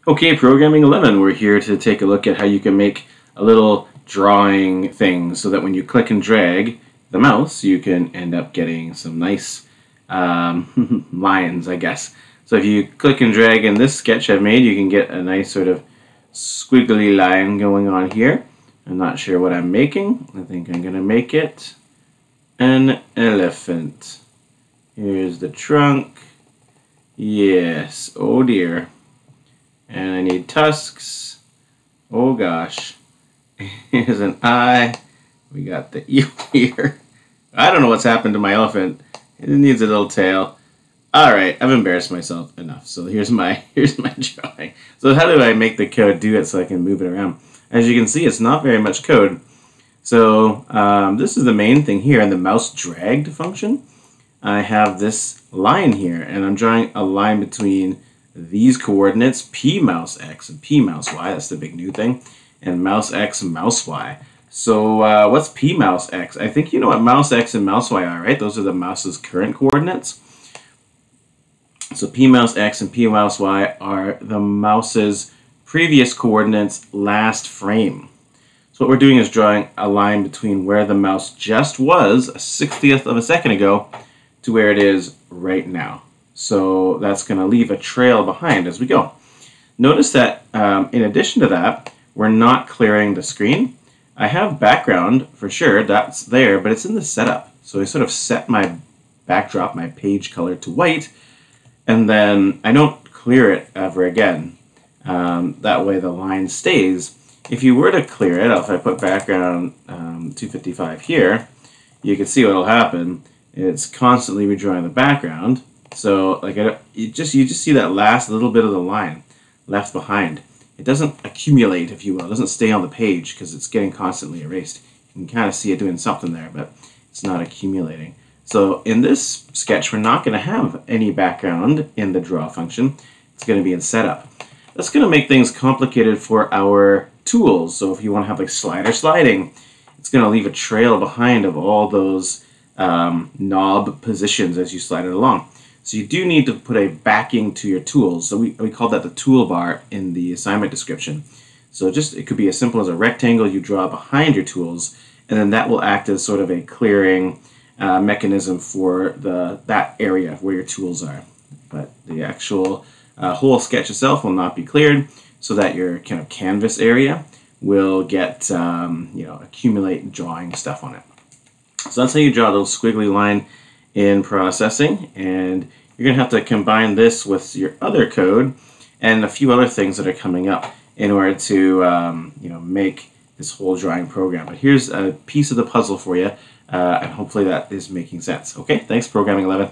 Okay, Programming 11, we're here to take a look at how you can make a little drawing thing so that when you click and drag the mouse, you can end up getting some nice lines, I guess. So if you click and drag in this sketch I've made, you can get a nice sort of squiggly line going on here. I'm not sure what I'm making. I think I'm going to make it an elephant. Here's the trunk. Yes, oh dear. And I need tusks. Oh gosh. Here's an eye. We got the ear here. I don't know what's happened to my elephant. It needs a little tail. Alright, I've embarrassed myself enough. So here's my drawing. So how do I make the code do it so I can move it around? As you can see, it's not very much code. So this is the main thing here in the mouse dragged function. I have this line here, and I'm drawing a line between these coordinates, P mouse X and P mouse Y, that's the big new thing, and mouse X and mouse Y. So what's P mouse X? I think you know what mouse X and mouse Y are, right? Those are the mouse's current coordinates. So P mouse X and P mouse Y are the mouse's previous coordinates last frame. So what we're doing is drawing a line between where the mouse just was a 60th of a second ago to where it is right now. So that's going to leave a trail behind as we go. Notice that in addition to that, we're not clearing the screen. I have background for sure, that's there, but it's in the setup. So I sort of set my backdrop, my page color to white, and then I don't clear it ever again. That way the line stays. If you were to clear it, if I put background 255 here, you can see what will happen. It's constantly redrawing the background. So like you just see that last little bit of the line left behind. It doesn't accumulate, if you will. It doesn't stay on the page because it's getting constantly erased. You can kind of see it doing something there, but it's not accumulating. So in this sketch, we're not going to have any background in the draw function. It's going to be in setup. That's going to make things complicated for our tools. So if you want to have like slider sliding, it's going to leave a trail behind of all those knob positions as you slide it along. So you do need to put a backing to your tools. So we call that the toolbar in the assignment description. So it could be as simple as a rectangle you draw behind your tools, and then that will act as sort of a clearing mechanism for that area where your tools are. But the actual whole sketch itself will not be cleared, so that your kind of canvas area will get accumulate drawing stuff on it. So that's how you draw a little squiggly line in processing, and you're going to have to combine this with your other code and a few other things that are coming up in order to make this whole drawing program. But here's a piece of the puzzle for you, and hopefully that is making sense. Okay, thanks, Programming 11.